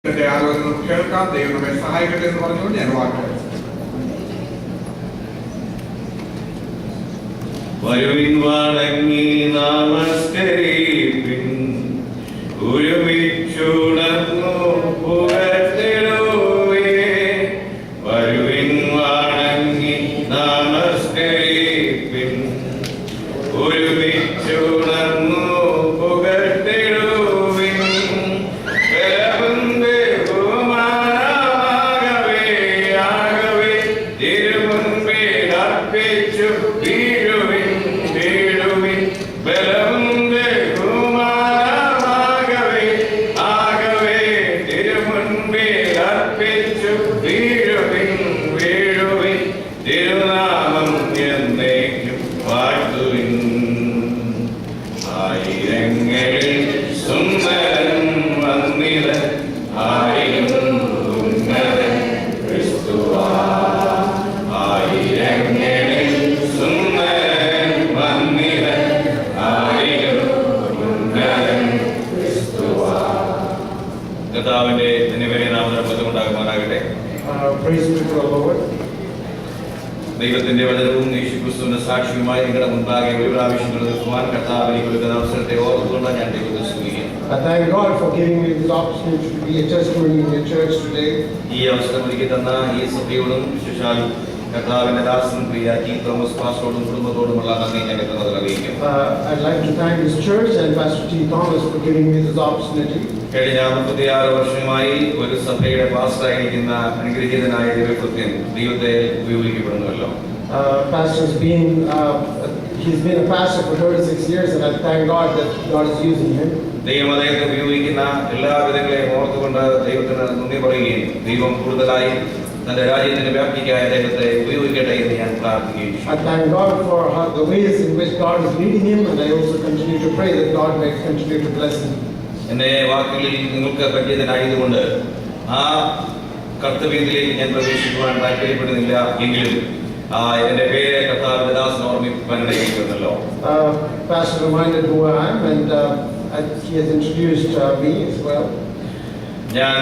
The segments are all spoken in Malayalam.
ആലോചന കേൾക്കാൻ ദൈവം നമ്മെ സഹായിക്കട്ടെ എന്ന് പറഞ്ഞുകൊണ്ട് ഞാൻ വാക്ക് വരുവിൻ വണങ്ങി നമസ്കരിപ്പിൻ ഒരുമിച്ചുണർന്നു പുകഴ്ത്തിടുവേ വരുവിൻ വണങ്ങി നമസ്കരിപ്പിൻ ഒരുമിച്ചുണർന്നു പുകഴ്ത്തിടുവിൻ ദൈവത്തിന്റെ വചനവും യേശുക്രിസ്തുവിന്റെ സാക്ഷിയുമായി നിങ്ങളുടെ മുൻപാകെ ഒരു പ്രാവശ്യങ്ങൾ നിൽക്കുവാൻ കർത്താവിനെ കൊടുക്കുന്ന അവസരത്തെ ഓർത്തുകൊണ്ട് ഞാൻ ദൈവത്തെ സ്തുതിക്കുന്നു. I thank God for giving me this opportunity to be a testimony in your church today. ഈ അവസരം ഒരുക്കി തന്ന ഈ സഭയോടും വിശേഷാൽ കർത്താവിന്റെ ദാസൻ പ്രിയ ടി തോമസ് പാസ്റ്ററോടും കുടുംബത്തോടുമുള്ള നന്ദി ഞാൻ അറിയിക്കും. I'd like to thank this church and Pastor T. Thomas for giving me this opportunity. കഴിഞ്ഞ 36 വർഷമായി ഒരു സഭയുടെ പാസ്റ്ററായിരിക്കുന്ന അനുഗ്രഹീതനായ ദൈവകൃത്യൻ ദൈവത്തെ ഉപയോഗിക്കപ്പെടുന്നുവല്ലോ. Pastor's been he's been a pastor for 36 years and I thank God that God is using him. ദൈവം അദ്ദേഹത്തെ ഉപയോഗിക്കുന്ന എല്ലാ വിധങ്ങളെയും ഓർത്തുകൊണ്ട് ദൈവത്തിന് നന്ദി പറയുകയും ദൈവം കൂടുതലായി തന്റെ രാജ്യത്തിന്റെ വ്യാപ്തിക്കായി അദ്ദേഹത്തെ ഉപയോഗിക്കട്ടെ എന്ന് ഞാൻ പ്രാർത്ഥിക്കുകയും I thank God for the ways in which God is leading him and I also continue to pray that God may continue to bless him. എന്റെ വാക്കുകളിൽ നിങ്ങൾക്ക് പരിചിതനായതുകൊണ്ട് ആ കർത്തവ്യത്തിലേക്ക് ഞാൻ പ്രവേശിക്കുവാൻ താല്പര്യപ്പെടുന്നില്ല എങ്കിലും എന്റെ പേര് കർത്താവിന്റെ ദാസൻ ഓർമ്മിപ്പാനിടയിക്കുന്നല്ലോ. Pastor reminded who I am and he has introduced me as well. ഞാൻ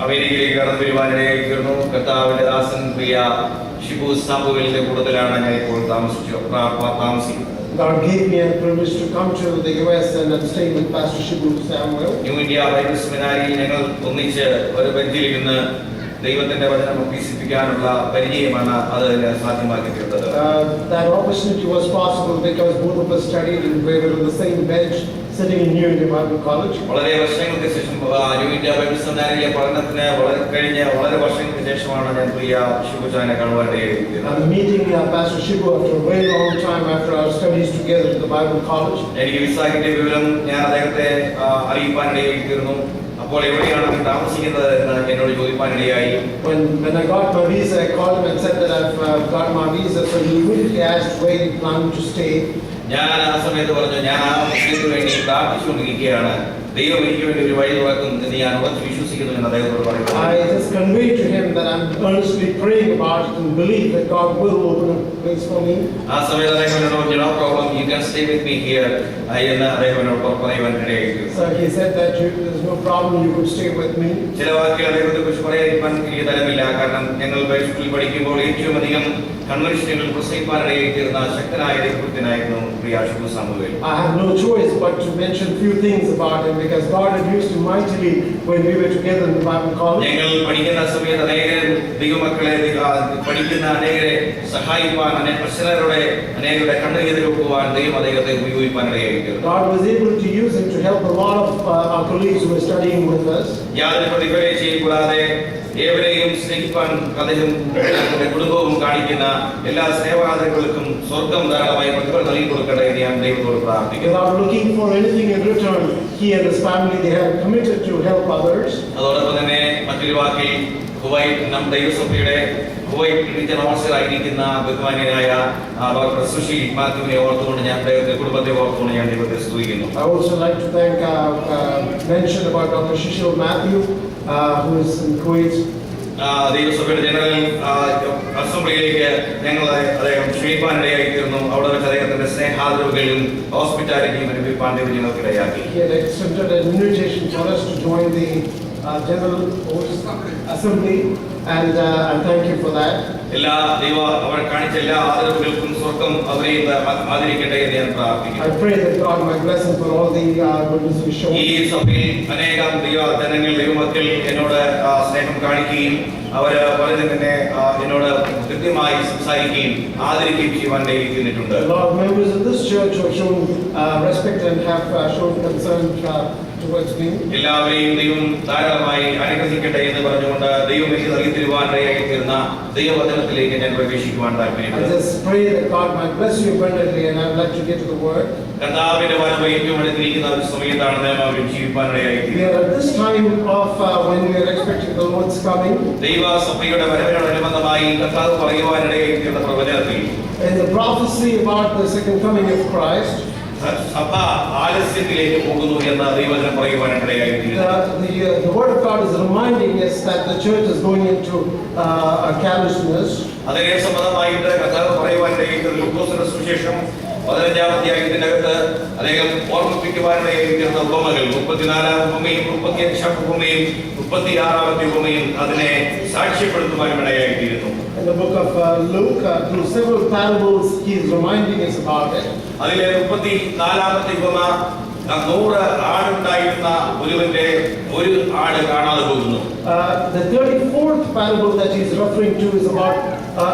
അമേരിക്കയിലേക്ക് കടന്നു വരുവാനിടയായി തീർന്നു. കർത്താവിന്റെ ദാസൻ പ്രിയ ഷിബു സാമുവേലിന്റെ കൂട്ടത്തിലാണ് ഞാൻ ഇപ്പോൾ താമസിക്കുന്നത്. God gave me a privilege to come to the US and stay with Pastor Shaiju Samuel. New India Bible സെമിനാരിയിൽ ഞങ്ങൾ ഒന്നിച്ച് ഒരു ബെഞ്ചിലിരുന്ന് ദൈവത്തിന്റെ വചനം അഭ്യസിപ്പിക്കാനുള്ള പരിചയമാണ് അത് സാധ്യമാക്കി തീർത്തത്. That opportunity was possible because both of us studied and we were on the same bench sitting in New India Bible College. വളരെ വർഷങ്ങൾക്ക് ശേഷം ന്യൂ ഇന്ത്യ ബൈബിൾ സെമിനാരിയിലെ പഠനത്തിന് വളരെ വർഷങ്ങൾക്ക് ശേഷമാണ് ഞാൻ പ്രിയ ഷിബുചാനെ കാണുവാനിടയായത്. Meeting Pastor Shaiju after a very long time after our studies together at the Bible College. എനിക്ക് വിസ കിട്ടിയ വിവരം ഞാൻ അദ്ദേഹത്തെ അറിയിപ്പാനിടയായി തീർന്നു. അപ്പോൾ എവിടെയാണ് നീ താമസിക്കുന്നത് എന്ന് എന്നോട് ചോദിപ്പാനിടയായി. When I got my visa, I called him and said that I've got my visa, so he immediately asked where he planned to stay. ഞാൻ ആ സമയത്ത് പറഞ്ഞു, ഞാൻ ആ വിഷയത്തിന് വേണ്ടി പ്രാർത്ഥിച്ചുകൊണ്ടിരിക്കുകയാണ്, ദൈവം എനിക്ക് വേണ്ടി ഒരു വഴി തുറക്കും എന്ന് ഞാൻ ഉറച്ചു വിശ്വസിക്കുന്നു എന്ന് അദ്ദേഹത്തോട് പറയുന്നു. I just conveyed to him that I'm earnestly praying about it and believe that God will open a place for me. ആ സമയത്ത് അദ്ദേഹം എന്നോട് പറഞ്ഞു, no problem, you can stay with me here എന്ന് അദ്ദേഹം എന്നോട് പറയുവാനിടയായി. So he said that there's no problem, you could stay with me. ചില വാക്കുകൾ അദ്ദേഹത്തെ കുറിച്ച് പറയാൻ എനിക്ക് തരമില്ല, കാരണം ഞങ്ങൾ സ്കൂളിൽ പഠിക്കുമ്പോൾ ഏറ്റവും അധികം കൺവെൻഷനുകൾ പ്രസംഗിപ്പാനിടയായി തീർന്ന ശക്തനായ ദൈവകൃത്യനായിരുന്നു പ്രിയ Shibu Samuel. I have no choice but to mention few things about him because God had used him mightily when we were together in the Bible college. ഞങ്ങൾ പഠിക്കുന്ന സമയത്ത് അനേക ദൈവമക്കളെ പഠിക്കുന്ന അനേകരെ സഹായിപ്പാൻ അനേകരുടെ കണ്ണുനീര് വെക്കുവാൻ ദൈവം അദ്ദേഹത്തെ ഉപയോഗിപ്പാനിടയായി. God was able to use him to help a lot of our colleagues who were studying with us. യാതൊരു പ്രതിഫലവും കൂടാതെ ഏവരെയും സ്നേഹിപ്പാൻ അദ്ദേഹം കുടുംബവും കാണിക്കുന്ന എല്ലാ സേവാദാനങ്ങൾക്കും സ്വർഗം ധാരാളമായി പ്രതിഫലം നൽകി കൊടുക്കട്ടെ എന്ന് ഞാൻ ദൈവത്തോട് പ്രാർത്ഥിക്കുന്നു. Without looking for anything in return, he and his family they have committed to help others. അതോടൊപ്പം തന്നെ മറ്റൊരു വാക്കിൽ കുവൈറ്റ് ദൈവസഭയുടെ കുവൈറ്റ് റീജിയൻ ഓഫീസറായിരിക്കുന്ന ബഹുമാന്യനായ ഡോക്ടർ സുശീൽ മാത്യുവിനെ ഓർത്തുകൊണ്ട് ഞാൻ അദ്ദേഹത്തെ കുടുംബത്തെ ഓർത്തുകൊണ്ട് ഞാൻ ദൈവത്തെ സ്തുതിക്കുന്നു. I also like to thank mention about Dr. Shishil Matthew who is in Kuwait. ദൈവസഭയുടെ ജനറൽ അസംബ്ലിയിലേക്ക് ഞങ്ങളെ അദ്ദേഹം ക്ഷണിപ്പാനിടയായി തീർന്നു. അവിടെ വെച്ച് അദ്ദേഹത്തിന്റെ സ്നേഹാദരവുകളും ഹോസ്പിറ്റാലിറ്റിയും ലഭിപ്പാൻ ഞങ്ങൾക്കിടയാക്കി. He had extended an invitation for us to join the General Assembly, and thank you for that. എല്ലാ ദൈവ അവർ കാണിച്ച എല്ലാ ആദരവുകൾക്കും സ്വർഗ്ഗം അവരെ ആദരിക്കട്ടെ എന്ന് ഞാൻ പ്രാർത്ഥിക്കുന്നു. I pray that God my blessing for all the goodness we show. ഈ സഭയിൽ അനേകം ദൈവജനങ്ങൾ ദൈവമക്കൾ എന്നോട് സ്നേഹം കാണിക്കുകയും അവർ വളരെ തന്നെ എന്നോട് കൃത്യമായി സംസാരിക്കുകയും ആദരിക്കുകയും ചെയ്യുവാൻ ഇരിക്കുന്നിട്ടുണ്ട്. A lot of members of this church have shown respect and have shown concern towards me. എല്ലാവരെയും ദൈവം ധാരാളമായി അനുഗ്രഹിക്കട്ടെ എന്ന് പറഞ്ഞുകൊണ്ട് ദൈവം എനിക്ക് നൽകി തരുവാനിടയായി തീർന്ന ദൈവവചനത്തിലേക്ക് ഞാൻ പ്രവേശിക്കുവാൻ താല്പര്യപ്പെടുന്നു. I just pray that God might bless you abundantly, and I would like to get to the word. കർത്താവിന്റെ വരവ് ഏറ്റവും അടുത്തിരിക്കുന്ന ഒരു സമയത്താണ് നാം അവരെ ജീവിപ്പാനിടയായി We തീരുന്നത്. are at this time of when we are expecting the Lord's coming. ദൈവ സഭയുടെ വരവിനോടനുബന്ധമായി കർത്താവ് പറയുവാനിടയായി തീർന്ന പ്രവചനത്തിൽ In the prophecy about the second coming of Christ, സഭ ആലസ്യത്തിലേക്ക് പോകുന്നു എന്ന ദൈവവചനം പറയുവാനിടയായി തീരുന്നു. the word of God is reminding us that the church is going into a carelessness. അതിനെ സംബന്ധമായിട്ട് കർത്താവ് പറയുവാനിടയായി ലൂക്കോസിന്റെ സുവിശേഷം 15-ാം അധ്യായത്തിനകത്ത് അദ്ദേഹം ഓർമ്മിപ്പിക്കുവാനിടയായി തീർന്ന ഉപമകൾ 34-ാം ഉപമയും 35-ാം ഉപമയും 36-ാമത്തെ ഉപമയും അതിനെ സാക്ഷ്യപ്പെടുത്തുവാനിടയായി തീരുന്നു. In the book of Luke, through several parables, he is reminding us about it. അതിലെ 34-ാമത്തെ ഉപമ 100 ആടുണ്ടായിരുന്ന ഒരുവന്റെ ഒരു ആട് കാണാതെ പോകുന്നു. The 34th parable that he is referring to is about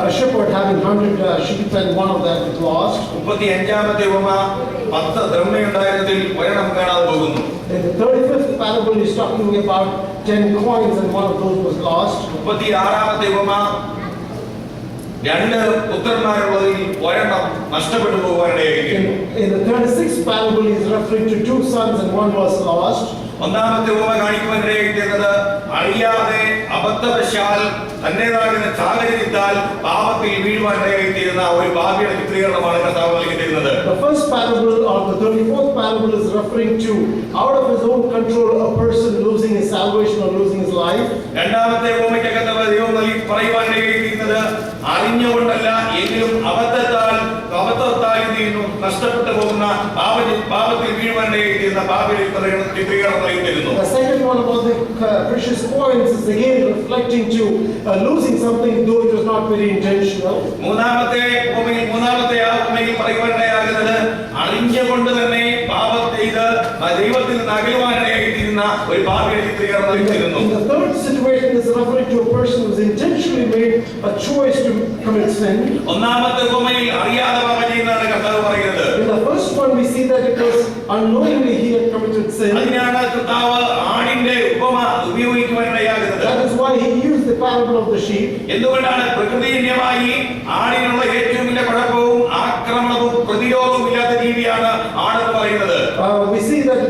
a shepherd having 100 sheep and one of them is lost. 35-ാമത്തെ ഉപമ 10 ദ്രഹ്മയുണ്ടായിരുന്നതിൽ ഒരെണ്ണം കാണാതെ പോകുന്നു. In the 35th parable, he is talking about 10 coins and one of those was lost. 36-ാമത്തെ ഉപമ 2 പുത്രന്മാരുള്ളതിൽ ഒരെണ്ണം നഷ്ടപ്പെട്ടു പോകാനിടയായിരിക്കുന്നു. In the 36th parable, he is referring to 2 sons and one was lost. ഒന്നാമത്തെ ഉപമ കാണിക്കുവാനിടയായിരിക്കുന്നത് അറിയാതെ അബദ്ധവശാൽ തന്റേതാകുന്ന സാഹചര്യത്താൽ പാപത്തിൽ വീഴുവാനിടയായിത്തീരുന്ന ഒരു പാപിയുടെ ചിത്രീകരണമാണ് കർത്താവ് നൽകി തരുന്നത്. The first parable or the 34th parable is referring to out of his own control a person losing his salvation or losing his life. രണ്ടാമത്തെ ഉപമയ്ക്കകത്ത് ദൈവം നൽകി പറയുവാനിടയായിരിക്കുന്നത് അറിഞ്ഞുകൊണ്ടല്ല എങ്കിലും അബദ്ധത്താൽ നഷ്ടപ്പെട്ടു പോകുന്ന പാപത്തിൽ വീഴുവാനിടയായിത്തീരുന്ന പാപിയുടെ ചിത്രീകരണം നൽകി തരുന്നു. The second one about the precious coins is again reflecting to losing something though it was not very intentional. മൂന്നാമത്തെ ഉപമയിൽ പറയുവാനിടയാകുന്നത് അറിഞ്ഞുകൊണ്ട് തന്നെ പാപം ചെയ്ത് ദൈവത്തിൽ നിന്ന് അകലുവാനിടയായിത്തീരുന്ന ഒരു പാപിയുടെ ചിത്രീകരണം നൽകി തരുന്നു. The third situation is referring to a person who has intentionally made a choice to commit sin. ഒന്നാമത്തെ ഉപമയിൽ അറിയാതെ പാപം ചെയ്യുന്നതാണ് കർത്താവ് പറയുന്നത്. In the first one we see that it was unknowingly he had committed sin. അതിനാണ് കർത്താവ് ആടിന്റെ ഉപമ ഉപയോഗിക്കുവാനിടയാകുന്നത്. That is why he used the parable of the sheep. എന്തുകൊണ്ടാണ് പ്രകൃതിജന്യമായി ആടിനുള്ള ഏറ്റവും വലിയ കുഴപ്പവും ആക്രമണവും പ്രതിരോധവും ഇല്ലാത്ത ജീവിയാണ് ആടെന്ന് പറയുന്നത്. We see that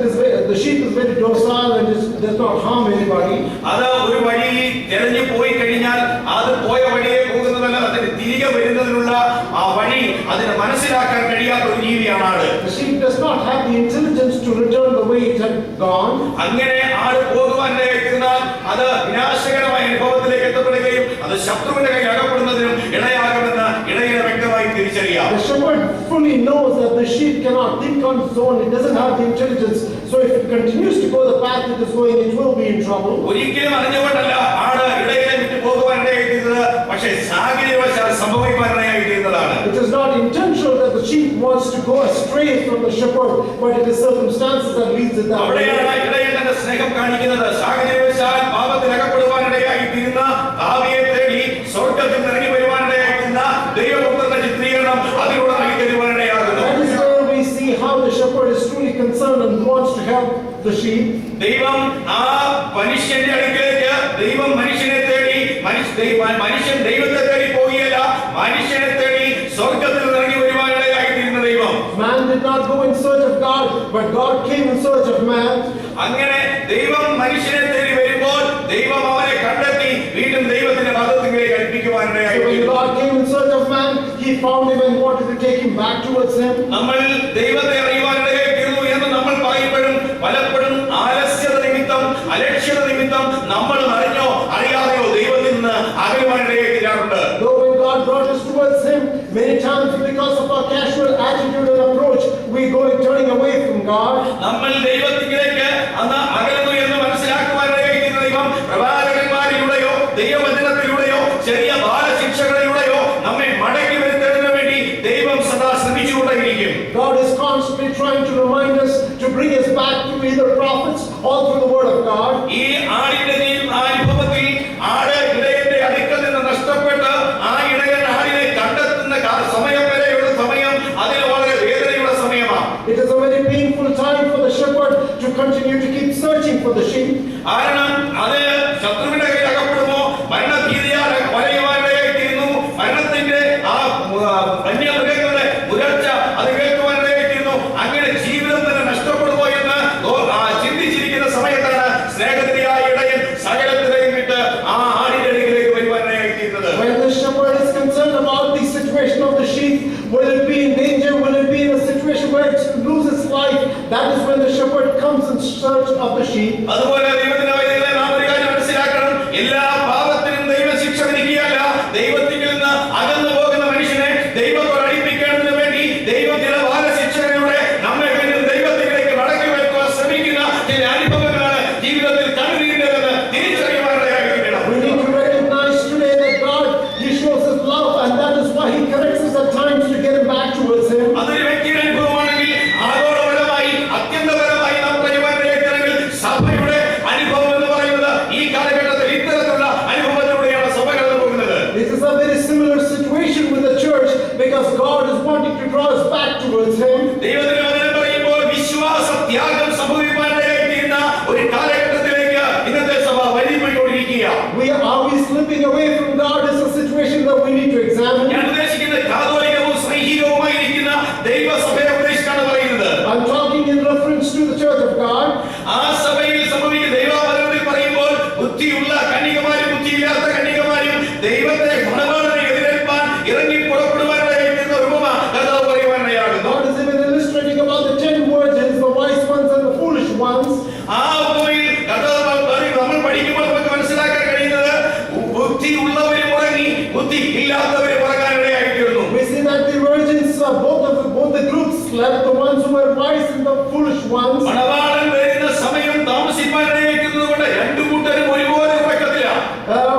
the sheep is very docile and does not harm anybody. അത് ഒരു വഴി തെരഞ്ഞു പോയി കഴിഞ്ഞാൽ അത് പോയ വഴിയെ പോകുന്നതല്ല, അതിന് തിരികെ വരുന്നതിനുള്ള ആ വഴി അതിന് മനസ്സിലാക്കാൻ കഴിയാത്ത ഒരു ജീവിയാണ് ആട്. The sheep does not have the intelligence to return the way it had gone. അങ്ങനെ ആട് പോകുവാനിടയായിരുന്നാൽ അത് വിനാശകരമായ അനുഭവത്തിലേക്ക് എത്തപ്പെടുകയും അത് ശത്രുവിന്റെ കയ്യിൽ അകപ്പെടുന്നതിനും ഇടയാകുമെന്ന് ഇടയനെ വ്യക്തമായി തിരിച്ചറിയാം. The shepherd fully knows that the sheep cannot think on its own. It doesn't have the intelligence. So if it continues to go the path it is going, it will be in trouble. ഒരിക്കലും അറിഞ്ഞുകൊണ്ടല്ല ആട് ഇടയനെ വിട്ടു പോകുവാനിടയായിരുന്നത്, പക്ഷേ സാഹചര്യവശാൽ സംഭവിക്കാനിടയായിരുന്നതാണ്. It is not intentional that the sheep wants to go astray from the shepherd, but it is circumstances that leads it that way. അവിടെയാണ് ഇടയൻ തന്റെ സ്നേഹം കാണിക്കുന്നത്. സാഹചര്യവശാൽ പാപത്തിൽ അകപ്പെടുവാനിടയായിത്തീരുന്ന ഭാവിയെ തേടി സ്വർഗ്ഗത്തിൽ ഇറങ്ങി വരുവാനിടയായിരുന്ന ദൈവപുത്രന്റെ ചിത്രീകരണം അതിലൂടെ നൽകി തരുവാനിടയാകുന്നു. That is where we see how the shepherd is truly concerned and wants to help the sheep. ദൈവം ആ മനുഷ്യന്റെ അടുക്കലേക്ക് ദൈവം മനുഷ്യനെ തേടി മനുഷ്യൻ ദൈവത്തെ തേടി പോവുകയല്ല, മനുഷ്യനെ തേടി സ്വർഗ്ഗത്തിൽ ഇറങ്ങി വരുവാനിടയായിത്തീരുന്ന ദൈവം. Man did not go in search of God, but God came in search of man. അങ്ങനെ ദൈവം മനുഷ്യനെ തേടി വരുമ്പോൾ ദൈവം അവനെ കണ്ടെത്തി വീണ്ടും ദൈവത്തിന്റെ പദത്തിലേക്ക് So അടുപ്പിക്കുവാനിടയായി. when God came in search of man, he found him and wanted to take him back towards him. നമ്മൾ ദൈവത്തെ അറിയുവാനിടയായിത്തീർന്നു എന്ന് നമ്മൾ പറയുമ്പോഴും പലപ്പോഴും ആലസ്യത നിമിത്തം അലക്ഷ്യത നിമിത്തം നമ്മൾ അറിഞ്ഞോ അറിയാതെയോ ദൈവത്തിൽ നിന്ന് അകലുവാനിടയായിത്തീരാറുണ്ട്. Though when God brought us towards him, many times because of our casual attitude and approach, we go turning away from God. നമ്മൾ ദൈവത്തിലേക്ക് അന്ന് അകലുന്നു എന്ന് മനസ്സിലാക്കുവാനിടയായിത്തീരുന്ന ദൈവവചനത്തിലൂടെയോ ചെറിയ ബാലശിക്ഷകളിലൂടെയോ നമ്മെ മടക്കി വരുത്തുന്നതിന് വേണ്ടി ദൈവം സദാ ശ്രമിച്ചുകൊണ്ടേയിരിക്കും. God is constantly trying to remind us, to bring us back to either prophets or through the word of God. ഈ ആടിന്റെ അനുഭവത്തിൽ ആട് ഇടയന്റെ അടുക്കൽ നിന്ന് നഷ്ടപ്പെട്ട് ആ ഇടയൻ ആടിനെ കണ്ടെത്തുന്ന സമയം വരെയുള്ള സമയം അതിൽ വളരെ വേദനയുള്ള സമയമാണ്. It is a very painful time for the shepherd to continue to keep searching for the sheep. കാരണം അത് ശത്രുവിന്റെ കയ്യിൽ അകപ്പെടുമോ മരണഭീതിയാൽ വലയുവാനിടയായിത്തീരുന്നു. മരണത്തിന്റെ ആ വന്യമൃഗങ്ങളുടെ മുരൾച്ച അത് കേൾക്കുവാനിടയായിത്തീരുന്നു. അങ്ങനെ ജീവിതം തന്നെ നഷ്ടപ്പെടുമോ എന്ന് ചിന്തിച്ചിരിക്കുന്ന സമയത്താണ് സ്നേഹത്തിനായ ഇടയൻ സകലത്തിനെയും വിട്ട് ആ ആടിന്റെ അടുക്കിലേക്ക് വരുവാനിടയായിത്തീരുന്നത്. When the shepherd is concerned about the situation of the sheep, will it be in danger, will it be in a situation where it loses life, that is when the shepherd comes in search of the sheep. അതുപോലെ ദൈവത്തിന്റെ വൈദികളെ നാം ഒരു കാര്യം മനസ്സിലാക്കണം. എല്ലാ പാപത്തിനും ദൈവ ശിക്ഷ വിധിക്കുകയല്ല. ദൈവത്തിൽ നിന്ന് അകന്നു പോകുന്ന മനുഷ്യനെ ദൈവത്തോട് അടുപ്പിക്കുന്നതിന് വേണ്ടി ദൈവം ചില ബാലശിക്ഷകളിലൂടെ നമ്മെ വീണ്ടും ദൈവത്തിലേക്ക് മടക്കി വരുത്തുവാൻ ശ്രമിക്കുന്ന ചില അനുഭവങ്ങളാണ് ജീവിതത്തിൽ കണ്ടുവരുന്നതെന്ന് തിരിച്ചറിയുവാനിടയായിരിക്കണം. We need to recognize today that God, He shows His love, and that is why He corrects us at times to get back towards Him. അതൊരു വ്യക്തിയുടെ അനുഭവമാണെങ്കിൽ ആഗോളപരമായി അത്യന്തപരമായി നാം പരിപാടിയായിട്ടെങ്കിൽ സഭയുടെ അനുഭവം എന്ന് പറയുന്നത് ഈ കാലഘട്ടത്തിൽ ഇത്തരത്തിലുള്ള അനുഭവത്തിലൂടെയാണ് സഭ കടന്നു പോകുന്നത്. This is a very similar situation with the church, because God is wanting to draw us back towards Him. ദൈവത്തിന്റെ വചനം പറയുമ്പോൾ വിശ്വാസ ത്യാഗം സംഭവിക്കാനിടയായിത്തീരുന്ന ഒരു കാലഘട്ടത്തിലേക്ക് ഇന്നത്തെ സഭ വഴിപോയിക്കൊണ്ടിരിക്കുകയാണ്. Are we slipping away from God? Is a situation that we need to examine. ഞാൻ ഉദ്ദേശിക്കുന്നത് കാതോലികവും സൈഹികവുമായിരിക്കുന്ന ദൈവസഭയെ ഉദ്ദേശിച്ചാണ് പറയുന്നത്. I'm talking in reference to the church of God. ആ സഭയിൽ സംഭവിക്കുന്ന ദൈവവചനത്തിൽ പറയുമ്പോൾ ബുദ്ധിയുള്ള കന്യകമാരും ബുദ്ധിയില്ലാത്ത കന്യകമാരും ദൈവത്തെ മണവാളനെ എതിരേൽപ്പാൻ ഇറങ്ങി പുറപ്പെടുവാനിടയായിരുന്ന ഒരു ഉപമ കർത്താവ് പറയുവാനിടയാകുന്നു. God is even illustrating about the 10 virgins, the wise ones and the foolish ones. ആ ഉപമയിൽ കർത്താവ് നമ്മൾ പഠിക്കുമ്പോൾ നമുക്ക് മനസ്സിലാക്കാൻ കഴിയുന്നത് ബുദ്ധിയുള്ളവരും ഉറങ്ങി ബുദ്ധി ഇല്ലാത്തവരും ഉറങ്ങാനിടയായിത്തീർന്നു. We see that the virgins, both the groups slept, the ones who were wise and the foolish ones. മണവാളൻ വരുന്ന സമയം താമസിപ്പാനിടയായിരിക്കുന്നതുകൊണ്ട് രണ്ടു കൂട്ടരും ഒരുപോലെ ഉറക്കത്തില്ല.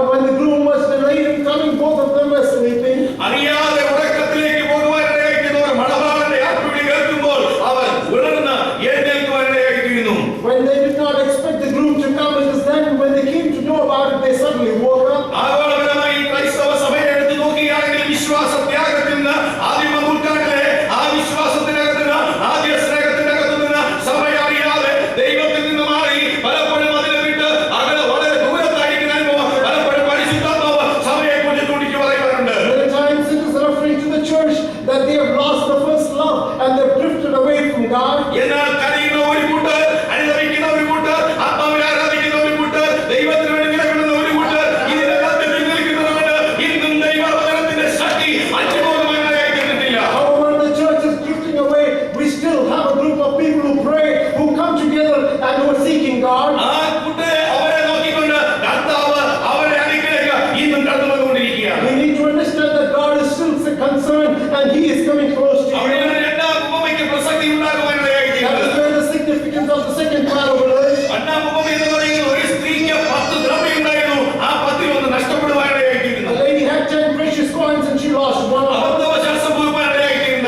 When the groom was delayed in coming, both of them were sleeping. അറിയാതെ ഉറക്കത്തിലേക്ക് പോകുവാനിടയായിരിക്കുന്നവർ മണവാളന്റെ ആത്മവിളി കേൾക്കുമ്പോൾ അവർ ഉണർന്ന് എഴുന്നേൽക്കുവാനിടയായിരിക്കുന്നു. When they did not expect the groom to come, it is then when they came to know about it, they suddenly woke up. ആഗോളപരമായി ക്രൈസ്തവ സഭയെ എടുത്തു നോക്കുകയാണെങ്കിൽ വിശ്വാസ ത്യാഗത്തിൽ നിന്ന് ആദിമ നൂറ്റാണ്ടിലെ ആ വിശ്വാസത്തിനകത്ത് നിന്ന് ആദ്യ സ്നേഹത്തിനകത്ത് നിന്ന് സഭയെ അറിയാതെ ദൈവത്തിൽ നിന്ന് മാറി പലപ്പോഴും അതിനെ വിട്ട് അങ്ങനെ വളരെ ദൂരത്തായിരിക്കുന്ന അനുഭവം പലപ്പോഴും പരിശുദ്ധാത്മാവ് സഭയെ കുറിച്ച് തുടിച്ചു പറയുവാറുണ്ട്. Many times it is referring to the church that they have lost the first love and they have drifted away from God. എന്നാൽ കരയുന്ന ഒരു കൂട്ടർ, അനുഭവിക്കുന്ന ഒരു കൂട്ടർ, ആത്മാവിൽ ആരാധിക്കുന്ന ഒരു കൂട്ടർ, ദൈവത്തിന് വേണ്ടി നിലകൊള്ളുന്ന ഒരു കൂട്ടർ, ഇതിനെല്ലാം നിൽക്കുന്നതുകൊണ്ട് ഇന്നും ദൈവവചനത്തിന്റെ ശക്തി അനുഭവമായിട്ടില്ല. However, the church is drifting away. We still have a group of people who pray, who come together and who are seeking God. ആ കൂട്ടരെ അവരെ നോക്കിക്കൊണ്ട് കർത്താവ് അവരെ അടുക്കിലേക്ക് ഇന്നും കടന്നു വന്നുകൊണ്ടിരിക്കുകയാണ്. We need to understand that God is still concerned and He is coming close to you. അവിടെയാണ് രണ്ടാം ഉപമയ്ക്ക് പ്രസക്തി That ഉണ്ടാകുവാനിടയായിരിക്കുന്നത്. is where the significance of the second parable is. രണ്ടാം ഉപമ എന്ന് പറയുന്നത് ഒരു സ്ത്രീക്ക് 10 ദ്രവ്യമുണ്ടായിരുന്നു. ആ 10 ഒന്ന് നഷ്ടപ്പെടുവാനിടയായിരിക്കുന്നു. The lady had 10 precious coins and she lost one. അബദ്ധവശാൽ സംഭവിക്കുവാനിടയായിരിക്കുന്ന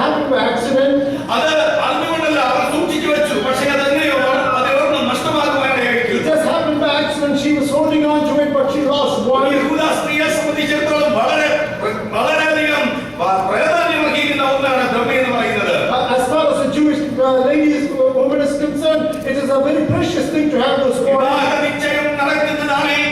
Happened by accident. അത് അറിഞ്ഞുകൊണ്ടല്ല അവർ സൂക്ഷിച്ചു വെച്ചു. പക്ഷേ അതെങ്ങനെയോ അതിലൊന്നും നഷ്ടമാകുവാനിടയായിരിക്കും. It just happened by accident. She was holding on to it, but she lost one. യഹൂദ സ്ത്രീയെ സംബന്ധിച്ചിടത്തോളം വളരെയധികം പ്രാധാന്യമർഹിക്കുന്ന ഒന്നാണ് ദ്രവ്യം എന്ന് പറയുന്നത്. As far as a Jewish woman is concerned, it is a very precious thing to have those coins. വിവാഹ നിശ്ചയം നടക്കുന്ന നാളിൽ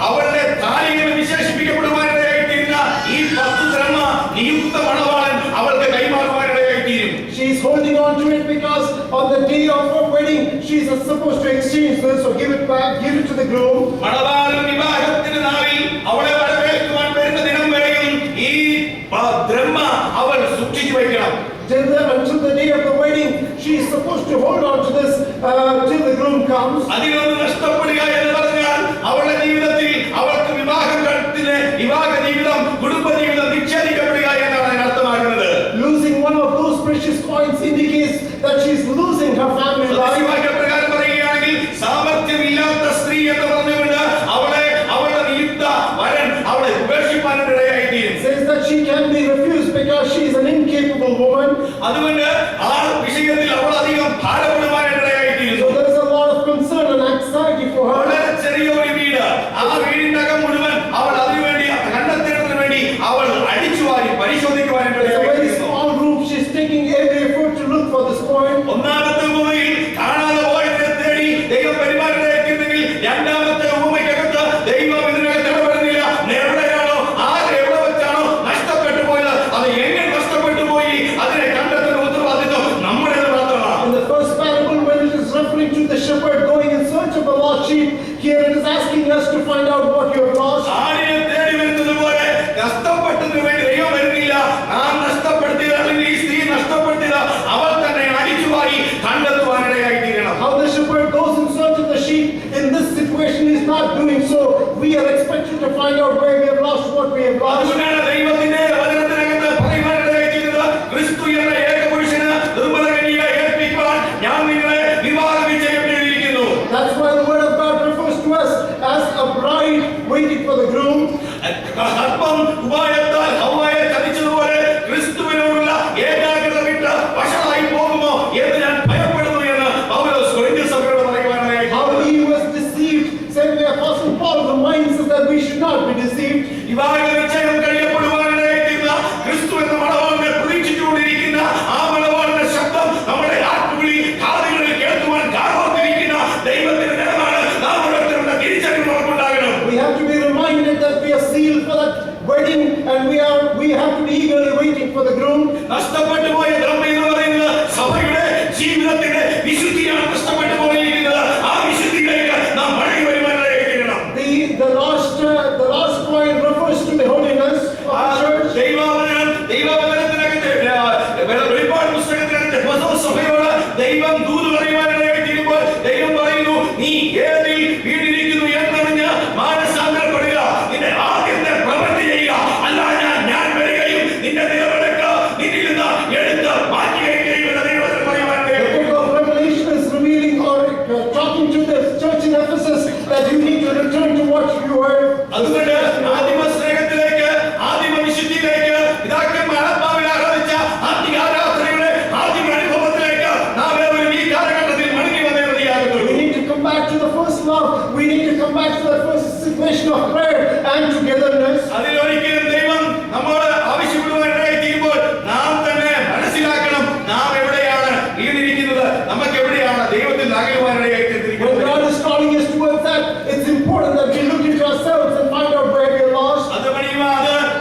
അവളുടെ താലികൾ വിശേഷിപ്പിക്കപ്പെടുവാനിടയായിത്തീരുന്ന ഈ 10 ദ്രഹ്മ നിയുക്ത മണവാളൻ അവൾക്ക് കൈമാറുവാനിടയായിത്തീരും. She is holding on to it because on the day of her wedding, she is supposed to exchange this or give it back, give it to the groom. മണവാളൻ വിവാഹത്തിന് നാളിൽ അവളെ വരവേൽക്കുവാൻ വരുന്ന ദിനം വരെയും ഈ ദ്രഹ്മ അവൾ സൂക്ഷിച്ചു വയ്ക്കണം. Until the day of the wedding, she is supposed to hold on to this till the groom comes. അതിലൊന്ന് നഷ്ടപ്പെടുക എന്ന് പറഞ്ഞാൽ അവളുടെ ജീവിതത്തിൽ അവൾക്ക് വിവാഹ ജീവിതം കുടുംബ ജീവിതം നിക്ഷേപിക്കപ്പെടുക എന്നാണ് അർത്ഥമാക്കുന്നത്. Losing one of those precious coins indicates that she is losing her family life. പ്രകാരം പറയുകയാണെങ്കിൽ സാമർത്ഥ്യമില്ലാത്ത സ്ത്രീ എന്ന് പറഞ്ഞുകൊണ്ട് അവളെ കൊടുക്കുവാനിടയായിത്തീരും. Says that she can be refused because she is an incapable woman. അതുകൊണ്ട് ആ വിഷയത്തിൽ അവൾ അധികം ഭാരപ്പെടുവാനിടയായിത്തീരുന്നു. So there is a lot of concern and anxiety for her. വളരെ ചെറിയൊരു വീട്, ആ വീടിന്റെ അകം മുഴുവൻ അവൾ അതിനുവേണ്ടി കണ്ടെത്തേണ്ടതിന് വേണ്ടി അവൾ അടിച്ചുവാരി It's a very പരിശോധിക്കുവാനിടയായിത്തീരുന്നു. small room. She's taking every effort to look for this point. ഒന്നാമത്തെ ഉപമയിൽ കാണാതെ പോയതിനെ തേടി ദൈവം പെരുമാറ്റത്തിനെങ്കിൽ രണ്ടാമത്തെ ഉപമയ്ക്കകത്ത് ദൈവം ഇതിനകത്ത് ഇടപെടുന്നില്ല. എവിടെയാണോ എവിടെ വെച്ചാണോ നഷ്ടപ്പെട്ടു പോയത്, അത് എങ്ങനെ നഷ്ടപ്പെട്ടു പോയി, അതിനെ കണ്ടെത്തുന്ന ഉത്തരവാദിത്വം നമ്മുടേത് മാത്രമാണ്. In the first parable, when it is referring to the shepherd going in search of a lost sheep, here it is asking us to find out what you have lost. ആടിനെ തേടി വരുന്നത് പോലെ നഷ്ടപ്പെട്ടതിന് വേണ്ടി ദൈവം വരുന്നില്ല. നാം നഷ്ടപ്പെടുത്തിയത് അല്ലെങ്കിൽ ഈ സ്ത്രീ നഷ്ടപ്പെടുത്തിയത് അവൾ തന്നെ അടിച്ചുവാരി കണ്ടെത്തുവാനിടയായിത്തീരണം. How the shepherd goes in search of the sheep in this situation is not doing so. We are expected to find out where we have lost what we have lost. അതുകൊണ്ടാണ് ദൈവത്തിന്റെ വചനത്തിനകത്ത് പറയുവാനിടയായിത്തീരുന്നത്, ക്രിസ്തു എന്ന ഏകപുരുഷന് ദുർബലകന്യയെ ഏൽപ്പിക്കുവാൻ ഞാൻ നിങ്ങളെ വിവാഹം ചെയ്യപ്പെട്ടിരിക്കുന്നു. That's why the word of God refers to us as a bride waiting for the groom. സർപ്പം ഉപായത്താൽ ഹവ്വായെ ചതിച്ചതുപോലെ ക്രിസ്തുവിനോടുള്ള ഏകാഗ്രത വിട്ട് വഷളായി പോകുമോ എന്ന് ഞാൻ ഭയപ്പെടുന്നു എന്ന് പൗലോസ് കൊരിന്ത്യർ സഭയോട് പറയുവാനായി. How he was deceived, said the apostle Paul, reminds us that we should not be deceived. വിവാഹ നിശ്ചയം കഴിയപ്പെടുവാനിടയായിത്തീർന്ന ക്രിസ്തു എന്ന മണവാളനെ പ്രതീക്ഷിച്ചുകൊണ്ടിരിക്കുന്ന ആ മണവാളന്റെ ശബ്ദം നമ്മുടെ ആത്മവിളി കാതുകളിൽ കേൾക്കുവാൻ കാതോർത്തിരിക്കുന്ന ദൈവത്തിന്റെ ജനമാണ് നാം ഓരോരുത്തരുടെ തിരിച്ചറിവ് നമുക്കുണ്ടാകണം. We have to be reminded that we are sealed for that wedding and we have to be eagerly waiting for the groom. നഷ്ടപ്പെട്ടു പോയ ദ്രവ്യം എന്ന് പറയുന്നത് സഭയുടെ ജീവിതത്തിന്റെ വിശുദ്ധിയാണ് നഷ്ടപ്പെട്ടു പോയിരിക്കുന്നത്. ആ വിശുദ്ധിയിലേക്ക് നാം മടങ്ങി വരുവാനിടയായിത്തീരണം. The last point refers to the holiness of the church. ദൈവവചനത്തിനകത്ത് വെളിപ്പാട് പുസ്തകത്തിനകത്ത് എഫെസോസ് സഭയോട് ദൈവം ദൂത് പറയുവാനിടയായിത്തീരുമ്പോൾ ദൈവം പറയുന്നു, നീ ഏതിൽ വീണിരിക്കുന്നു എന്നറിഞ്ഞ് മാനസാന്തരപ്പെടുക, നിന്റെ ആദ്യത്തെ പ്രവൃത്തി ചെയ്യുക, അല്ലാതെ ഞാൻ വരികയും നിന്റെ നിലവിളക്ക് നിന്നിൽ നിന്ന് എടുത്ത് മാറ്റുകയും ചെയ്യുമെന്ന് ദൈവവചനം The പറയുവാനിടയായിത്തീരുന്നു. book of Revelation is revealing or talking to the church in Ephesus that you need to return to what you were. അതുകൊണ്ട് ആദിമ സ്നേഹത്തിലേക്ക്, ആദിമ വിശുദ്ധിയിലേക്ക്, പിതാക്കന്മാർ ആത്മാവിൽ ആരാധിച്ച ആത്മീയ ആരാധനയുടെ ആദിമ അനുഭവത്തിലേക്ക് നാം ഏവരും ഈ കാലഘട്ടത്തിൽ മടങ്ങി വന്നേ മതിയാകുന്നുള്ളൂ. We need to come back to the first love. We need to come back to the first situation of prayer and togetherness. അതിലൊരിക്കലും ദൈവം നമ്മോട് ആവശ്യപ്പെടുവാനിടയായിത്തീരുമ്പോൾ നാം തന്നെ മനസ്സിലാക്കണം, നാം എവിടെയാണ് വീണിരിക്കുന്നത്, നമുക്ക് എവിടെയാണ് ദൈവത്തിൽ അകലുവാനിടയായിത്തീർന്നിരിക്കുന്നത്. When God is calling us towards that, it's important that we look into ourselves and find out where we are lost. അത്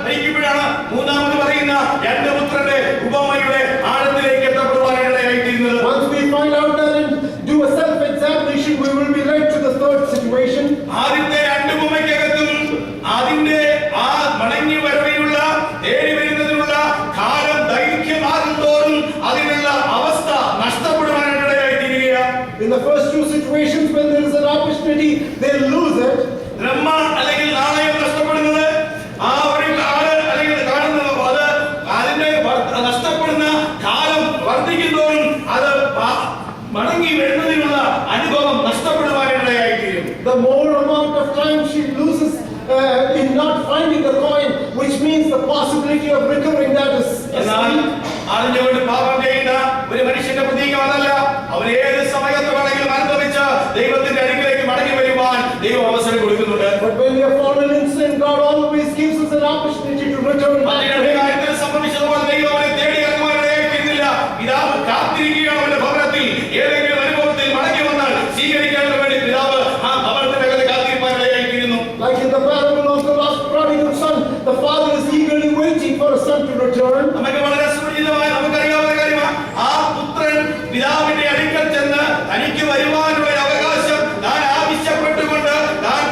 നയിക്കുമ്പോഴാണ് മൂന്നാമത് പറയുന്ന രണ്ട് പുത്രന്റെ ഉപമയുടെ ആഴത്തിലേക്ക് എത്തപ്പെടുവാനിടയായിത്തീരുന്നത്. Once we find out that and do a self-examination, we will be led to the third situation. ആദ്യത്തെ രണ്ട് ഉപമയ്ക്കകത്തും അതിന്റെ ആ മടങ്ങി വരവിനുള്ള തേടി വരുന്നതിനുള്ള കാലം ദൈർഘ്യമാകും തോറും അതിനുള്ള അവസ്ഥ നഷ്ടപ്പെടുവാനിടയായിത്തീരുകയാണ്. In the first two situations, when there is an opportunity, they lose it. ബ്രഹ്മ അല്ലെങ്കിൽ നാണയം നഷ്ടപ്പെടുന്നത്, ആ ഒരു അല്ലെങ്കിൽ കാണുന്നത് അത് അതിന്റെ നഷ്ടപ്പെടുന്ന കാലം വർദ്ധിക്കുന്തോറും അത് മടങ്ങി വരുന്നതിനുള്ള അനുഭവം നഷ്ടപ്പെടുവാനിടയായിത്തീരും. The more amount of time she loses in not finding the coin, which means the possibility of recovering that is. എന്നാൽ അറിഞ്ഞുകൊണ്ട് പാപം ചെയ്യുന്ന ഒരു മനുഷ്യന്റെ പ്രതീകം അതല്ല. അവൻ ഏത് സമയത്ത് വേണമെങ്കിലും അനുഭവിച്ച് ദൈവത്തിന്റെ അരികിലേക്ക് മടങ്ങി വരുവാൻ ദൈവം അവസരം കൊടുക്കുന്നുണ്ട്. But when we have fallen in sin, God always gives us an opportunity to return back to മറ്റൊരു Him. കാര്യത്തിൽ സംഭവിച്ചതുപോലെ ദൈവം അവനെ തേടി ഇറങ്ങുവാനിടയായിത്തീരുന്നില്ല. പിതാവ് കാത്തിരിക്കുകയാണ് അവന്റെ ഭവനത്തിൽ. ഏതെങ്കിലും അനുഭവത്തിൽ മടങ്ങി വന്നാൽ സ്വീകരിക്കാൻ വേണ്ടി പിതാവ് ആ ഭവനത്തിനകത്ത് കാത്തിരിപ്പാനിടയായിത്തീരുന്നു. Like in the parable of the lost prodigal son, the father is eagerly waiting for a son to return. നമുക്ക് വളരെ സുപരിചിതമായ നമുക്കറിയാവുന്ന കാര്യമാണ്, ആ പുത്രൻ പിതാവിന്റെ അടുക്കൽ ചെന്ന് തനിക്ക് വരുവാനുള്ള അവകാശം താൻ ആവശ്യപ്പെട്ടുകൊണ്ട് താൻ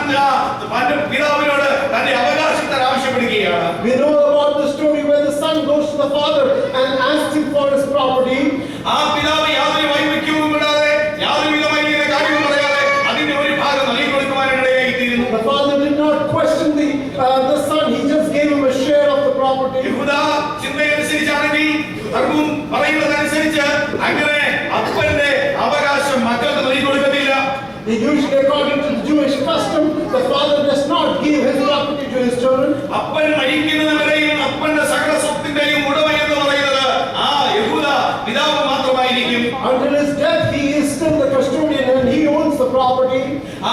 പിതാവിനോട് തന്റെ അവകാശത്തെ ആവശ്യപ്പെടുകയാണ്. We know about the story where the son goes to the father and asks him for his property. ആ പിതാവ് യാതൊരു വൈമുഖ്യവും കൂടാതെ യാതൊരു വിധമായ കാര്യവും പറയാതെ അതിന്റെ ഒരു ഭാഗം നൽകി കൊടുക്കുവാനിടയായിത്തീരുന്നു. The father did not question the son, he just gave him a share of the property. യഹൂദ ചിന്തയനുസരിച്ചാണ് അപ്പൻ മരിക്കുന്നതുവരെയും അപ്പന്റെ സകല സ്വത്തിന്റെയും ഉടമ എന്ന് പറയുന്നത് ആ യഹൂദ പിതാവ് മാത്രമായിരിക്കും. Until his death, he is still the custodian and he owns the property.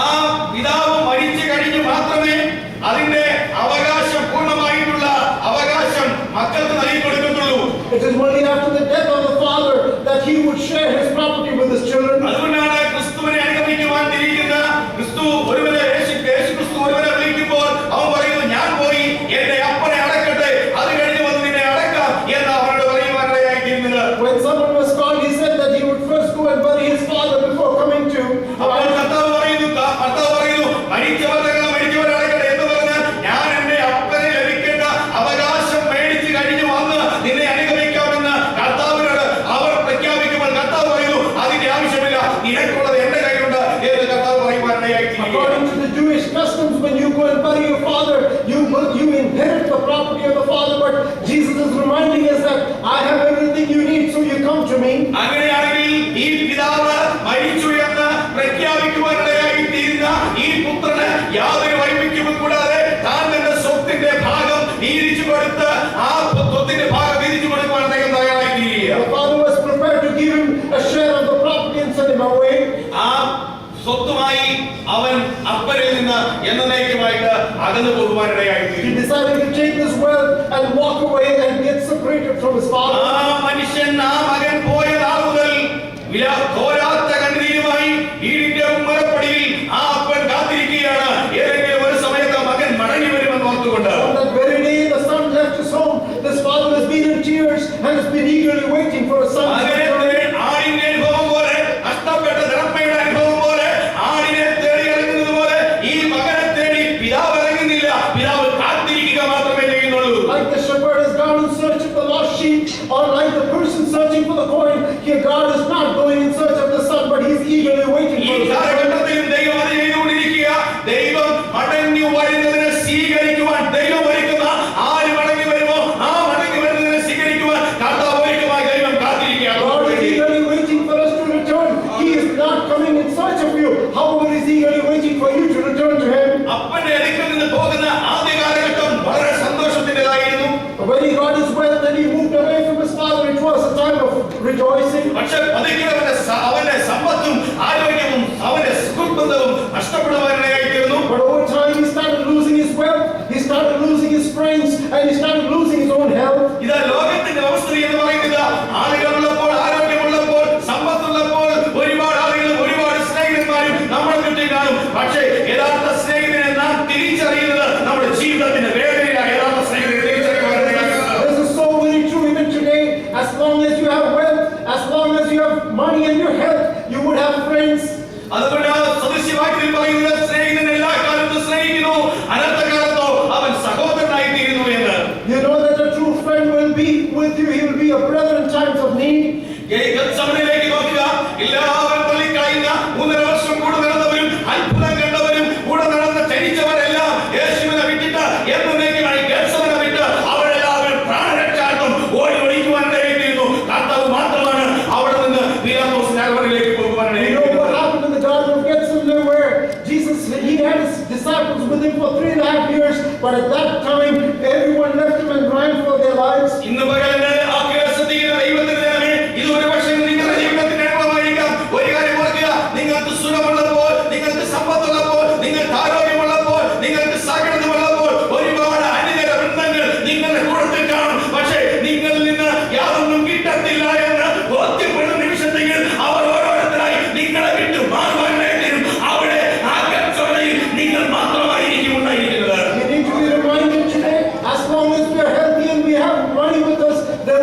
ആ പിതാവ് മരിച്ചു കഴിഞ്ഞ് മാത്രമേ അതിന്റെ അവകാശം പൂർണ്ണമായിട്ടുള്ള അവകാശം മക്കൾക്ക് നൽകി കൊടുക്കത്തുള്ളൂ. It is only after the death of the father that he would share his property with his children. അതുകൊണ്ടാണ് ക്രിസ്തുവിനെ അനുഗമിക്കുവാൻ തിരിക്കുന്ന ക്രിസ്തു ഒരുവനെ യേശു ക്രിസ്തു ഒരുവനെ വിളിക്കുമ്പോൾ അവൻ പറയുന്നു, ഞാൻ പോയി എന്റെ അപ്പനെ അടക്കട്ടെ, അത് കഴിഞ്ഞ് വന്ന് നിന്നെ അടക്കാം എന്ന് അവനോട് പറയുവാനിടയായി തീരുന്നത്. When someone was called, he said that he would first go and bury his father before coming to. അപ്പോൾ കർത്താവ് പറയുന്നു മരിച്ചവരെ അടക്കട്ടെ എന്ന് പറഞ്ഞാൽ ഞാൻ എന്റെ അപ്പനെ ലഭിക്കേണ്ട അവകാശം മേടിച്ച് കഴിഞ്ഞ് വന്ന് നിന്നെ അനുഗമിക്കാമെന്ന് കർത്താവിനോട് അവർ പ്രഖ്യാപിക്കുമ്പോൾ കർത്താവ് പറയുന്നു, അതിന്റെ ആവശ്യമില്ല, നിനക്കുള്ളത് എന്റെ കയ്യിലുണ്ട് എന്ന് കർത്താവ് പറയുവാനിടയായി. According to the Jewish customs, when you go and bury your father, you inherit the property of the father. But Jesus is reminding us that I have everything you need, so you come to me. അങ്ങനെയാണെങ്കിൽ ഈ പിതാവ് മരിച്ചു എന്ന് പ്രഖ്യാപിക്കുവാനിടയായി തീരുന്ന ഈ പുത്രന് യാതൊരു വൈമിക്യവും കൂടാതെ താൻ തന്റെ സ്വത്തിന്റെ ഭാഗം വീതിച്ചു കൊടുത്ത് ആ സ്വത്തിന്റെ ഭാഗം വീതിച്ചു കൊടുക്കുവാൻ അദ്ദേഹം തയ്യാറായി തീരുക. The father was prepared to give him a share of the property and send him away. ആ സ്വത്തുമായി അവൻ അപ്പനിൽ നിന്ന് എന്നേക്കുമായിട്ട് അകന്നു പോകുവാനിടയായി He തീരും. decided to take this wealth and walk away and get separated from his father. ആ മനുഷ്യൻ ആ മകൻ പോയ നാൾ മുതൽ തോരാത്ത കണ്ണീരുമായി വീടിന്റെ ഉമ്മറപ്പടിയിൽ ആ അപ്പൻ കാത്തിരിക്കുകയാണ്, ഏതെങ്കിലും ഒരു സമയത്ത് മകൻ മടങ്ങി വരുമെന്ന് ഓർത്തുകൊണ്ട്. On that very day the son left his home, this father has been in tears and has been eagerly waiting for his son to return. ആടിന്റെ അനുഭവം പോലെ, നഷ്ടപ്പെട്ട ധർമ്മയുടെ അനുഭവം പോലെ, ആടിനെ തേടി ഇറങ്ങുന്നത് പോലെ ഈ മകനെ തേടി പിതാവ് ഇറങ്ങുന്നില്ല, പിതാവ് കാത്തിരിക്കുക മാത്രമേ ചെയ്യുന്നുള്ളൂ. Like the shepherd has gone in search of the lost sheep, or like the person searching for the coin, here God is not going in search of the son, but he is eagerly waiting ഈ for his son. കാലഘട്ടത്തിലും ദൈവം അത് ചെയ്തുകൊണ്ടിരിക്കുക. ദൈവം മടങ്ങി വരുന്നതിനെ സ്വീകരിക്കുവാൻ ദൈവം ഒരുക്കുന്ന ആര് മടങ്ങി വരുമോ ആ മടങ്ങി വരുന്നതിനെ സ്വീകരിക്കുവാൻ കർത്താവ് ഒരുക്കമായി ദൈവം കാത്തിരിക്കുക. God is eagerly waiting for us to return. He is not coming in search of you. However, he is eagerly waiting for you to return to him. അപ്പന്റെ അടുക്കൽ നിന്ന് പോകുന്ന ആദ്യ കാലഘട്ടം വളരെ സന്തോഷത്തിൻ്റെതായിരുന്നു. When he got his wealth and he moved away from his father, it was a time of rejoicing. പക്ഷെ പതുക്കെ അവന്റെ സമ്പത്തും ആരോഗ്യവും അവന്റെ സുഹൃത്ബന്ധവും നഷ്ടപ്പെടുവാനിടയായി തീർന്നു. But over time, he started losing his wealth, he started losing his friends, and he started losing his own health. ഇത് ലോകത്തിന്റെ അവസ്ഥ എന്ന് പറയുന്നത് ആളുകളുള്ളപ്പോൾ, ആരോഗ്യമുള്ളപ്പോൾ, സമ്പത്തുള്ളപ്പോൾ ഒരുപാട് ആളുകളും ഒരുപാട് സ്നേഹിതന്മാരും നമ്മുടെ ചുറ്റും കാണും. പക്ഷേ യഥാർത്ഥ സ്നേഹിതനെ നാം തിരിച്ചറിയുന്നത് നമ്മുടെ ജീവിതത്തിന്റെ വേദനയിലാണ്. യഥാർത്ഥ സ്നേഹിതനെ തിരിച്ചറിയുവാൻ This is so very true even today. As long as you have wealth, as long as you have money and your health, you would have friends. അതുകൊണ്ട് സദൃശ്യവാക്യത്തിൽ പറയുന്നത് സ്നേഹിതൻ എല്ലാ കാലത്തും സ്നേഹിക്കുന്നു, അനർത്ഥകാലത്തോ അവൻ സഹോദരനായി തീരുന്നു എന്ന്. You know that a true friend will be with you. He will be a brother in times of need. ഗത്സമനയിലേക്ക് നോക്കുക. എല്ലാവരും തള്ളിക്കളയുന്ന 3.5 വർഷം കൂടെ നടന്നവരും അത്ഭുതം കണ്ടവരും കൂടെ നടന്ന് ചരിച്ചവരെല്ലാം യേശുവിനെ വിട്ടിട്ട് എന്നേക്കുമായി ഗത്സമന വിട്ട് അവരെല്ലാവരും പ്രാണരക്ഷാർത്ഥം ഓടി ഒളിക്കുവാനിടയായിത്തീരുന്നു. കർത്താവ് മാത്രമാണ് അവിടെ നിന്ന് പീലാത്തോസിന്റെ അരമനയിലേക്ക് പോകുവാനിടയായി. You know what happened in the Garden of Gethsemane, where Jesus, he had his disciples with him for 3.5 years, but at that time everyone left him and ran for their lives. ഇന്ന് പകലിന് ആ കേസത്തിക്കുന്ന ദൈവത്തിന്റെ ജനമേ, ഇത് ഒരു പക്ഷേ നിങ്ങളുടെ ജീവിതത്തിന്റെ അനുഭവമായിരിക്കാം. ഒരു കാര്യം ഓർക്കുക, നിങ്ങൾക്ക് സുഖമുള്ളപ്പോൾ, നിങ്ങൾക്ക് സമ്പത്തുള്ളപ്പോൾ, നിങ്ങൾക്ക് ആരോഗ്യമുള്ളപ്പോൾ, നിങ്ങൾക്ക് സകലതുമുള്ളപ്പോൾ ഒരുപാട് അന്യതര ബന്ധങ്ങൾ നിങ്ങളുടെ കൂട്ടത്തിൽ കാണും. പക്ഷേ നിങ്ങളിൽ നിന്ന് യാതൊന്നും കിട്ടത്തില്ല എന്ന് ബോധ്യപ്പെടുന്ന നിമിഷത്തിൽ അവർ ഓരോരുത്തരായി നിങ്ങളെ വിട്ടു മാറുവാനായിട്ടും അവിടെ ആ കച്ചവടയിൽ നിങ്ങൾ മാത്രമായിരിക്കും ഉണ്ടായിരിക്കുന്നത്. You need to be reminded today, as long as we are healthy and we have money with us, the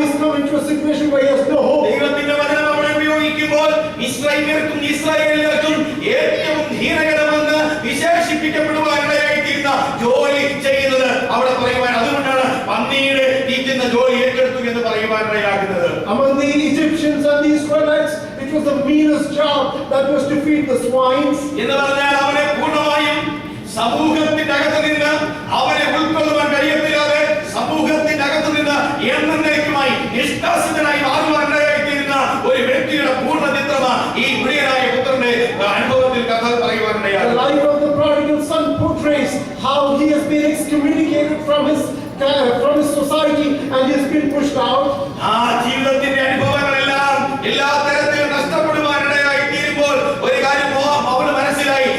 he's coming to a situation where he has no hope. ദൈവത്തിന്റെ വചനം അവിടെ ഉപയോഗിക്കുമ്പോൾ ഇസ്രായേലിയർക്കും ഇസ്രായേലിയർക്കും ഏറ്റവും ഹീനകരമെന്ന് വിശേഷിപ്പിക്കപ്പെടുവാനിടയായിത്തീരുന്ന ജോലി ചെയ്യുന്നത് അവിടെ പറയുവാൻ, അതുകൊണ്ടാണ് പന്നിയുടെ തീറ്റുന്ന ജോലി ഏറ്റെടുത്തു എന്ന് പറയുവാനിടയാകുന്നത്. Among the Egyptians and the Israelites, it was the meanest job that was to feed the swines. എന്ന് പറഞ്ഞാൽ അവനെ പൂർണ്ണമായും സമൂഹത്തിന്റെ അകത്ത് നിന്ന് അവനെ ഉൾക്കൊള്ളുവാൻ കഴിയത്തില്ലാതെ സമൂഹത്തിന്റെ അകത്ത് നിന്ന് എന്നേക്കുമായി നിഷ്കാസിതനായി മാറുവാനിടയായിത്തീരുന്ന ഒരു വ്യക്തിയുടെ പൂർണ്ണ ചിത്രമാണ് ഈ പ്രിയനായ പുത്രന്റെ അനുഭവത്തിൽ കഥ പറയുവാനിടയായി. The life of the prodigal son portrays how he has been excommunicated from his society and he has been pushed out. ആ ജീവിതത്തിന്റെ അനുഭവങ്ങളെല്ലാം എല്ലാ തരത്തിലും നഷ്ടപ്പെടുവാനിടയായിത്തീരുമ്പോൾ ഒരു കാര്യം അവന് മനസ്സിലായി,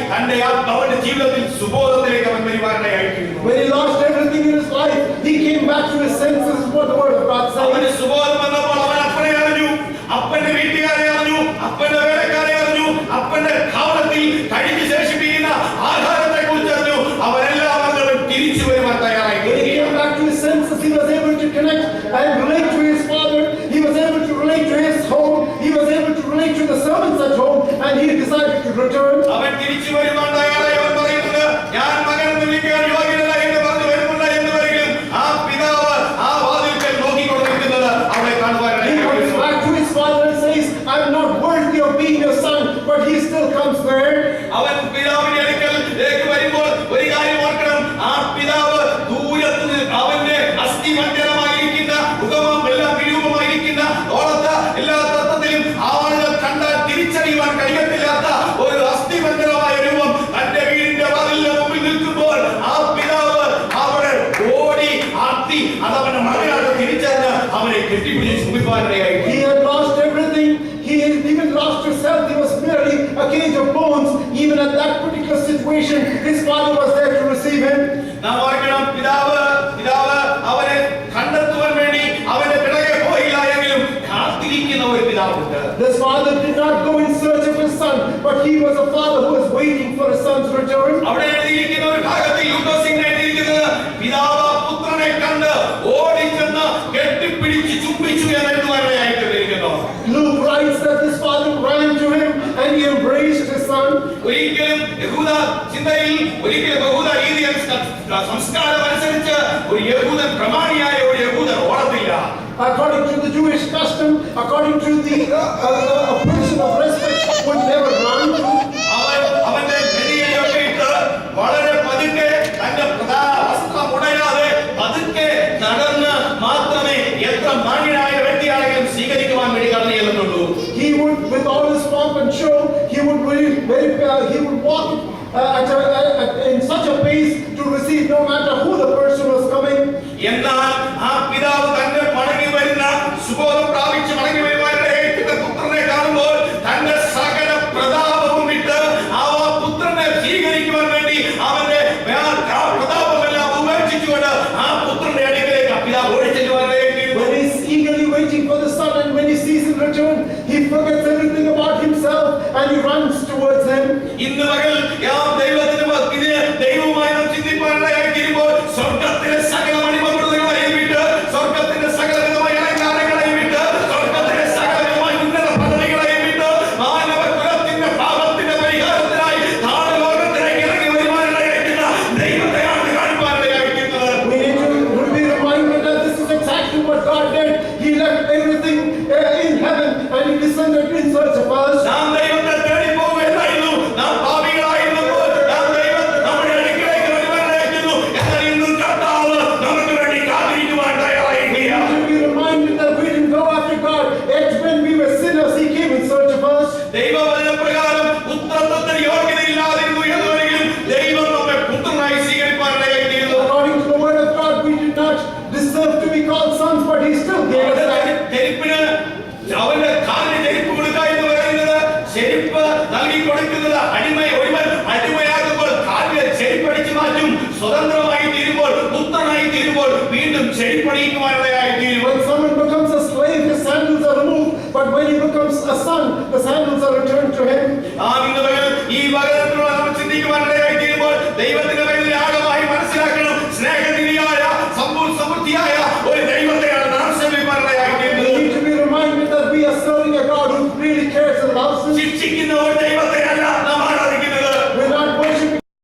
അവന്റെ ജീവിതത്തിൽ സുബോധത്തിലേക്ക് അവൻ വരുവാനിടയായിത്തീരുന്നു. When he lost everything in his life, he came back to his senses, is what the word of God says. അവന് സുബോധം വന്നപ്പോൾ അവൻ അപ്പനെ അറിഞ്ഞു, അപ്പന്റെ വീട്ടുകാരെ അറിഞ്ഞു, അപ്പന്റെ വേലക്കാരെ അറിഞ്ഞു, അപ്പന്റെ ഭവനത്തിൽ കഴിച്ച് ശേഷിപ്പിക്കുന്ന ആഹാരത്തെ കുറിച്ച് അറിഞ്ഞു. അവരെല്ലാവരും തിരിച്ചു വരുവാൻ തയ്യാറായി. When he came back to his senses, he was able to connect and relate to his father. He was able to relate to his home. He was able to relate to the servants at home, and he decided to return. അവൻ തിരിച്ചു വരുവാൻ തയ്യാറായി. അവൻ പറയുന്നത്, ഞാൻ മകനെന്ന് വിളിക്കാൻ യോഗ്യനല്ല എന്ന് പറഞ്ഞു വരുന്നില്ല എന്ന് വരികയും ആ പിതാവ് ആ വാതിൽക്കൽ നോക്കിക്കൊണ്ടിരിക്കുന്നത് അവളെ കാണുവാനായി. He comes back to his father and says, I'm not worthy of being your son, but he still comes there. അവൻ പിതാവിന്റെ അടുക്കലേക്ക് വരുമ്പോൾ ഒരു കാര്യം ഓർക്കണം, ആ പിതാവ് ദൂരത്ത് അവന്റെ അസ്ഥിമജ്ജനമായിരിക്കുന്ന മുഖവും എല്ലാം വിരൂപമായിരിക്കുന്ന ഓളത്ത എല്ലാ തത്വത്തിലും ആളുകൾ കണ്ടാൽ തിരിച്ചറിയുവാൻ കഴിയത്തില്ലാത്ത ഒരു അസ്ഥിമജ്ജനമായ രൂപം തന്റെ വീടിന്റെ വാതിലിന് മുമ്പിൽ നിൽക്കുമ്പോൾ ആ പിതാവ് അവിടെ ഓടി ആർത്തി അതവന്റെ മകനാണ് തിരിച്ചറിഞ്ഞ് അവനെ കെട്ടിപ്പിടിച്ച് ചുംബിപ്പാനിടയായി. He had lost everything. He had even lost himself. He was merely a cage of bones. Even at that particular situation, his father was there to receive him. നാം ഓർക്കണം, പിതാവ് അവനെ കണ്ടെത്തുവാൻ വേണ്ടി അവന്റെ പിറകെ പോയില്ല എങ്കിലും കാത്തിരിക്കുന്ന ഒരു പിതാവുണ്ട്. This father did not go in search of his son, but he was a father who was waiting for his son's return. അവിടെ എഴുതിയിരിക്കുന്ന ഒരു ഭാഗത്തിൽ യൂദാസിനെ എഴുതിയിരിക്കുന്നത് പിതാവ് പുത്രനെ കണ്ട് ഓടിച്ചെന്ന് കെട്ടിപ്പിടിച്ച് ചുംബിച്ചു എന്ന് എഴുതുവാനിടയായിട്ടിരിക്കുന്നു. Luke writes that this father ran to him and he embraced his son. ഒരിക്കലും യഹൂദ ചിന്തയിൽ ഒരിക്കലും യഹൂദ രീതി സംസ്കാരം അനുസരിച്ച് ഒരു യഹൂദൻ പ്രമാണിയായ ഒരു യഹൂദൻ ഓടത്തില്ല. According to the Jewish custom, according to the a person of respect would never run. അവന്റെ നെരിയൊക്കെ ഇട്ട് വളരെ പതുക്കെ തന്റെ വസ്ത്രം ഉടയാതെ പതുക്കെ നടന്ന് മാത്രമേ എത്ര മാന്യനായ വ്യക്തിയാണെങ്കിലും സ്വീകരിക്കുവാൻ വേണ്ടി കടന്നു ചെല്ലുന്നുള്ളൂ. He would, with all his pomp and show, he would walk in such a pace to receive no matter who the person was coming. എന്നാൽ ആ പിതാവ് തന്റെ മടങ്ങി വരുന്ന സുബോധം പ്രാപിച്ച് മടങ്ങി വരുവാനിടയായിട്ടുള്ള പുത്രനെ കാണുമ്പോൾ തന്റെ സകല പ്രതാപവും വിട്ട് ആ പുത്രനെ സ്വീകരിക്കുവാൻ വേണ്ടി അവന്റെ പ്രതാപമെല്ലാം ഉപേക്ഷിച്ചുകൊണ്ട് ആ പുത്രന്റെ അടുക്കലേക്ക് ആ പിതാവ് ഓടിച്ചെല്ലുവാനിടയായിത്തീരുന്നു. When he's eagerly waiting for the son and when he sees him return, he forgets everything about himself and he runs towards him. ഇന്ന് മകൾ ദൈവവുമായി നാം ചിന്തിപ്പാനിടയായിത്തീരുമ്പോൾ സ്വർഗ്ഗത്തിലെ സകല മണിമകുടങ്ങളെയും വിട്ട് സ്വർഗ്ഗത്തിന്റെ സകലവിധമായ അലങ്കാരങ്ങളെയും വിട്ട് സ്വർഗ്ഗത്തിലെ സകലവിധമായ ഉന്നത പദവികളെയും വിട്ട് മാനവകുലത്തിന്റെ പാപത്തിന്റെ പരിഹാരത്തിനായി താഴെ ലോകത്തിലേക്ക് ഇറങ്ങി വരുവാനിടയായിരിക്കുന്ന ദൈവത്തെയാണ് കാണുവാനിടയായിരിക്കുന്നത്. We need to be reminded that this is exactly what God did. He left everything in heaven and he descended in search of us. നാം ദൈവത്തെ തേടി പോകുകയായിരുന്നു. നാം പാപികളായിരുന്നപ്പോൾ നാം ദൈവത്തെ നമ്മുടെ അടുക്കലേക്ക് വരുവാനിടയായിരുന്നു. എന്നാൽ ഇന്നും കർത്താവ് നമുക്ക് വേണ്ടി കാത്തിരിക്കുവാൻ തയ്യാറായിരിക്കുകയാണ്. We need to be reminded that we didn't go after God. Yet when we were sinners, he came in search of us. ദൈവവചനപ്രകാരം പുത്രത്വത്തിന് യോഗ്യതയില്ലാതിരുന്നു എന്നുവരെയും ദൈവം നമ്മെ പുത്രനായി സ്വീകരിപ്പാനിടയായിത്തീരുന്നു. According to the word of God, we did not deserve to be called sons, but he still gave us that. ചെരുപ്പിന് അവന്റെ കാലിന് ചെരുപ്പ് കൊടുക്കുക എന്ന് പറയുന്നത് ചെരുപ്പ് നൽകി കൊടുക്കുന്നത് ഒരുവൻ അടിമയാകുമ്പോൾ കാലിലെ ചെരുപ്പടിച്ചു മാറ്റും. സ്വതന്ത്രമായി തീരുമ്പോൾ പുത്രനായി തീരുമ്പോൾ വീണ്ടും ചെരുപ്പടിക്കുവാനിടയായി തീരും. When someone becomes a slave, his sandals are removed, but when he becomes a son, the sandals are returned to him. ഈ വചനത്തിലൂടെ നമ്മൾ ചിന്തിക്കുവാനിടയായി തീരുമ്പോൾ ദൈവത്തിന്റെ പേരിൽ ആഴമായി മനസ്സിലാക്കണം. സ്നേഹനിധിയായ സമൃദ്ധിയായ ഒരു ദൈവത്തെയാണ് നാം സേവിപ്പാനിടയായി cares and loves us. ശിക്ഷിക്കുന്ന ഒരു ദൈവത്തെ